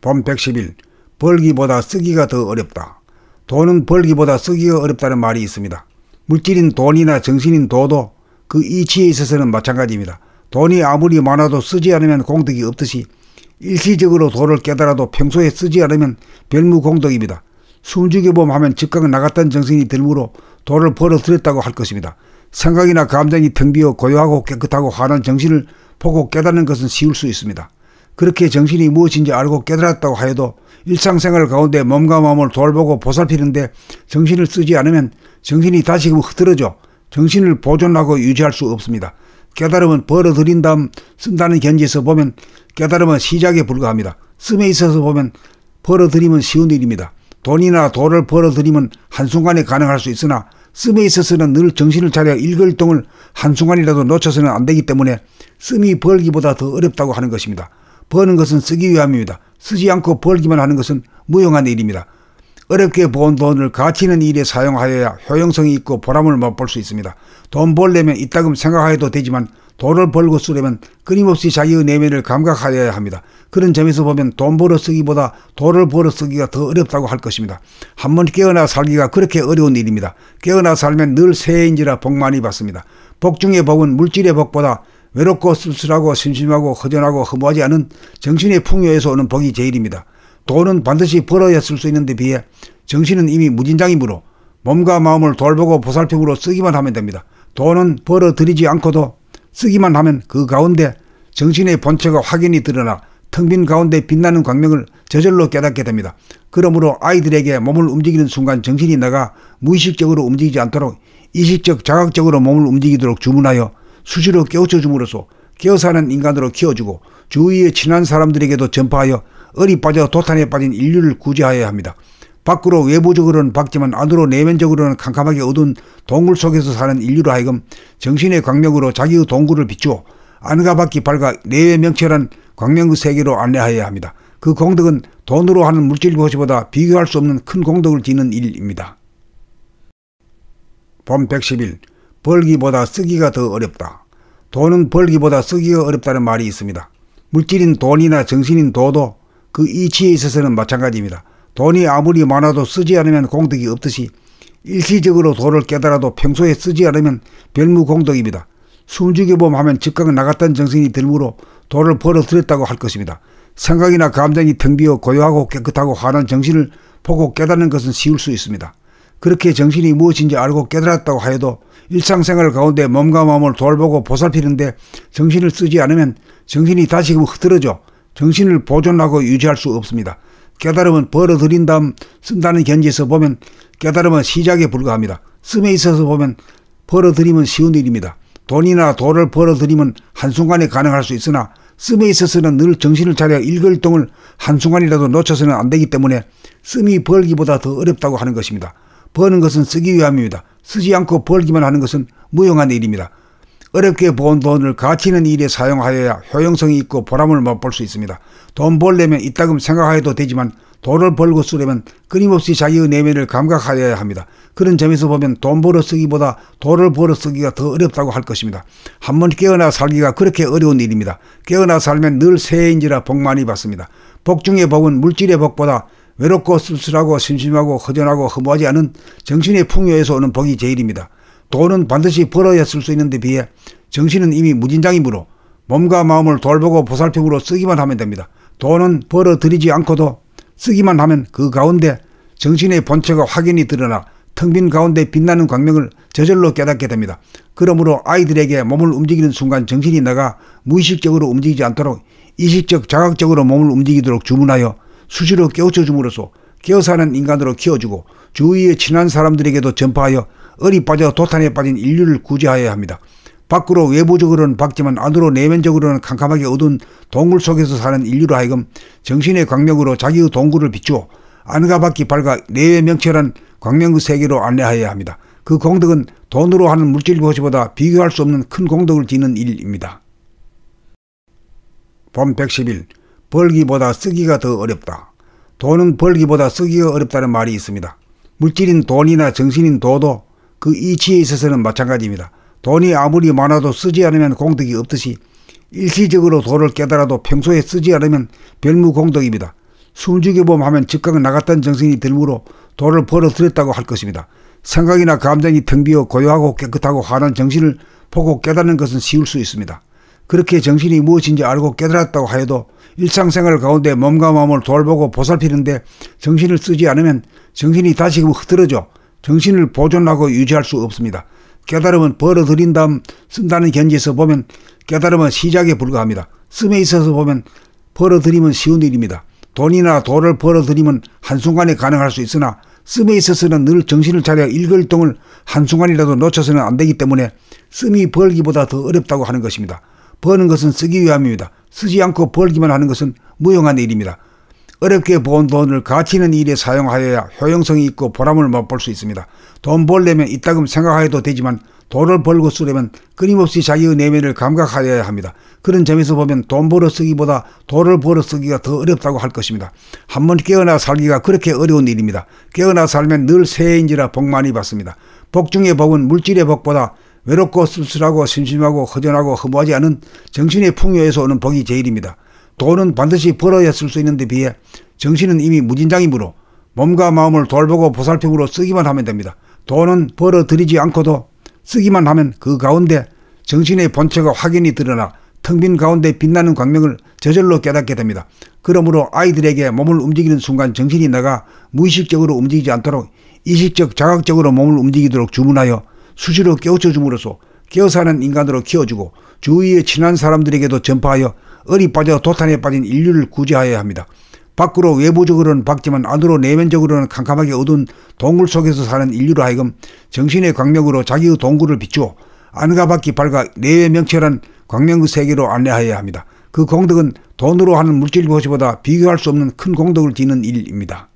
본 110일 벌기보다 쓰기가 더 어렵다. 돈은 벌기보다 쓰기가 어렵다는 말이 있습니다. 물질인 돈이나 정신인 도도 그 이치에 있어서는 마찬가지입니다. 돈이 아무리 많아도 쓰지 않으면 공덕이 없듯이 일시적으로 도를 깨달아도 평소에 쓰지 않으면 별무공덕입니다. 숨죽여봄 하면 즉각 나갔던 정신이 들므로 도를 벌어들였다고 할 것입니다. 생각이나 감정이 텅 비어 고요하고 깨끗하고 환한 정신을 보고 깨닫는 것은 쉬울 수 있습니다. 그렇게 정신이 무엇인지 알고 깨달았다고 하여도 일상생활 가운데 몸과 마음을 돌보고 보살피는데 정신을 쓰지 않으면 정신이 다시금 흐트러져 정신을 보존하고 유지할 수 없습니다. 깨달음은 벌어들인 다음 쓴다는 견지에서 보면 깨달음은 시작에 불과합니다. 씀에 있어서 보면 벌어들이면 쉬운 일입니다. 돈이나 도를 벌어들이면 한순간에 가능할 수 있으나 씀에 있어서는 늘 정신을 차려 일거일동을 한순간이라도 놓쳐서는 안 되기 때문에 씀이 벌기보다 더 어렵다고 하는 것입니다. 버는 것은 쓰기 위함입니다. 쓰지 않고 벌기만 하는 것은 무용한 일입니다. 어렵게 번 돈을 가치 있는 일에 사용하여야 효용성이 있고 보람을 맛볼 수 있습니다. 돈 벌려면 이따금 생각하여도 되지만 돈을 벌고 쓰려면 끊임없이 자기의 내면을 감각하여야 합니다. 그런 점에서 보면 돈 벌어 쓰기보다 돈을 벌어 쓰기가 더 어렵다고 할 것입니다. 한번 깨어나 살기가 그렇게 어려운 일입니다. 깨어나 살면 늘 새해인지라 복 많이 받습니다. 복 중의 복은 물질의 복보다 외롭고 쓸쓸하고 심심하고 허전하고 허무하지 않은 정신의 풍요에서 오는 복이 제일입니다. 돈은 반드시 벌어야 쓸 수 있는데 비해 정신은 이미 무진장이므로 몸과 마음을 돌보고 보살핌으로 쓰기만 하면 됩니다. 돈은 벌어들이지 않고도 쓰기만 하면 그 가운데 정신의 본체가 확연히 드러나 텅 빈 가운데 빛나는 광명을 저절로 깨닫게 됩니다. 그러므로 아이들에게 몸을 움직이는 순간 정신이 나가 무의식적으로 움직이지 않도록 이식적 자각적으로 몸을 움직이도록 주문하여 수시로 깨우쳐 줌으로써 깨어사는 인간으로 키워주고 주위의 친한 사람들에게도 전파하여 얼이 빠져 도탄에 빠진 인류를 구제하여야 합니다. 밖으로 외부적으로는 밝지만 안으로 내면적으로는 캄캄하게 어두운 동굴 속에서 사는 인류로 하여금 정신의 광명으로 자기의 동굴을 비추어 안과 밖이 밝아 내외 명철한 광명의 세계로 안내하여야 합니다. 그 공덕은 돈으로 하는 물질 것보다 비교할 수 없는 큰 공덕을 지는 일입니다. 본 110일 벌기보다 쓰기가 더 어렵다. 돈은 벌기보다 쓰기가 어렵다는 말이 있습니다. 물질인 돈이나 정신인 도도 그 이치에 있어서는 마찬가지입니다. 돈이 아무리 많아도 쓰지 않으면 공덕이 없듯이 일시적으로 도를 깨달아도 평소에 쓰지 않으면 별무공덕입니다. 숨죽여봄 하면 즉각 나갔던 정신이 들므로 도를 벌어들였다고 할 것입니다. 생각이나 감정이 텅 비어 고요하고 깨끗하고 환한 정신을 보고 깨닫는 것은 쉬울 수 있습니다. 그렇게 정신이 무엇인지 알고 깨달았다고 하여도 일상생활 가운데 몸과 마음을 돌보고 보살피는데 정신을 쓰지 않으면 정신이 다시금 흐트러져 정신을 보존하고 유지할 수 없습니다. 깨달음은 벌어들인 다음 쓴다는 견지에서 보면 깨달음은 시작에 불과합니다. 씀에 있어서 보면 벌어들이면 쉬운 일입니다. 돈이나 도를 벌어들이면 한순간에 가능할 수 있으나 씀에 있어서는 늘 정신을 차려 일거일동을 한순간이라도 놓쳐서는 안 되기 때문에 씀이 벌기보다 더 어렵다고 하는 것입니다. 버는 것은 쓰기 위함입니다. 쓰지 않고 벌기만 하는 것은 무용한 일입니다. 어렵게 번 돈을 가치 있는 일에 사용하여야 효용성이 있고 보람을 맛볼 수 있습니다. 돈 벌려면 이따금 생각하여도 되지만 돈을 벌고 쓰려면 끊임없이 자기의 내면을 감각하여야 합니다. 그런 점에서 보면 돈 벌어 쓰기보다 돈을 벌어 쓰기가 더 어렵다고 할 것입니다. 한번 깨어나 살기가 그렇게 어려운 일입니다. 깨어나 살면 늘 새해인지라 복 많이 받습니다. 복 중의 복은 물질의 복보다 외롭고 쓸쓸하고 심심하고 허전하고 허무하지 않은 정신의 풍요에서 오는 복이 제일입니다. 돈은 반드시 벌어야 쓸 수 있는데 비해 정신은 이미 무진장이므로 몸과 마음을 돌보고 보살핌으로 쓰기만 하면 됩니다. 돈은 벌어들이지 않고도 쓰기만 하면 그 가운데 정신의 본체가 확연히 드러나 텅 빈 가운데 빛나는 광명을 저절로 깨닫게 됩니다. 그러므로 아이들에게 몸을 움직이는 순간 정신이 나가 무의식적으로 움직이지 않도록 이식적 자각적으로 몸을 움직이도록 주문하여 수시로 깨우쳐 줌으로써 깨어사는 인간으로 키워주고 주위의 친한 사람들에게도 전파하여 얼이 빠져 도탄에 빠진 인류를 구제하여야 합니다. 밖으로 외부적으로는 밝지만 안으로 내면적으로는 캄캄하게 어두운 동굴 속에서 사는 인류로 하여금 정신의 광명으로 자기의 동굴을 비추어 안과 밖이 밝아 내외 명철한 광명의 세계로 안내하여야 합니다. 그 공덕은 돈으로 하는 물질 것보다 비교할 수 없는 큰 공덕을 지는 일입니다. 본 110일 벌기보다 쓰기가 더 어렵다. 돈은 벌기보다 쓰기가 어렵다는 말이 있습니다. 물질인 돈이나 정신인 도도 그 이치에 있어서는 마찬가지입니다. 돈이 아무리 많아도 쓰지 않으면 공덕이 없듯이 일시적으로 도를 깨달아도 평소에 쓰지 않으면 별무공덕입니다. 숨죽여봄 하면 즉각 나갔던 정신이 들므로 돈을 벌어들였다고 할 것입니다. 생각이나 감정이 텅 비어 고요하고 깨끗하고 환한 정신을 보고 깨닫는 것은 쉬울 수 있습니다. 그렇게 정신이 무엇인지 알고 깨달았다고 하여도 일상생활 가운데 몸과 마음을 돌보고 보살피는데 정신을 쓰지 않으면 정신이 다시금 흐트러져 정신을 보존하고 유지할 수 없습니다. 깨달음은 벌어들인 다음 쓴다는 견지에서 보면 깨달음은 시작에 불과합니다. 씀에 있어서 보면 벌어들이면 쉬운 일입니다. 돈이나 돌을 벌어들이면 한순간에 가능할 수 있으나 씀에 있어서는 늘 정신을 차려 일거일동을 한순간이라도 놓쳐서는 안 되기 때문에 씀이 벌기보다 더 어렵다고 하는 것입니다. 버는 것은 쓰기 위함입니다. 쓰지 않고 벌기만 하는 것은 무용한 일입니다. 어렵게 번 돈을 가치 있는 일에 사용하여야 효용성이 있고 보람을 맛볼 수 있습니다. 돈 벌려면 이따금 생각하여도 되지만 돈을 벌고 쓰려면 끊임없이 자기의 내면을 감각하여야 합니다. 그런 점에서 보면 돈 벌어 쓰기보다 돈을 벌어 쓰기가 더 어렵다고 할 것입니다. 한번 깨어나 살기가 그렇게 어려운 일입니다. 깨어나 살면 늘 새해인지라 복 많이 받습니다. 복 중의 복은 물질의 복보다 외롭고 쓸쓸하고 심심하고 허전하고 허무하지 않은 정신의 풍요에서 오는 복이 제일입니다. 돈은 반드시 벌어야 쓸 수 있는데 비해 정신은 이미 무진장이므로 몸과 마음을 돌보고 보살핌으로 쓰기만 하면 됩니다. 돈은 벌어들이지 않고도 쓰기만 하면 그 가운데 정신의 본체가 확연히 드러나 텅 빈 가운데 빛나는 광명을 저절로 깨닫게 됩니다. 그러므로 아이들에게 몸을 움직이는 순간 정신이 나가 무의식적으로 움직이지 않도록 이식적 자각적으로 몸을 움직이도록 주문하여 수시로 깨우쳐 줌으로써 깨어사는 인간으로 키워주고 주위의 친한 사람들에게도 전파하여 얼이 빠져 도탄에 빠진 인류를 구제하여야 합니다. 밖으로 외부적으로는 밝지만 안으로 내면적으로는 캄캄하게 어두운 동굴 속에서 사는 인류로 하여금 정신의 광명으로 자기의 동굴을 비추어 안과 밖이 밝아 내외 명철한 광명의 세계로 안내하여야 합니다. 그 공덕은 돈으로 하는 물질 것보다 비교할 수 없는 큰 공덕을 지는 일입니다.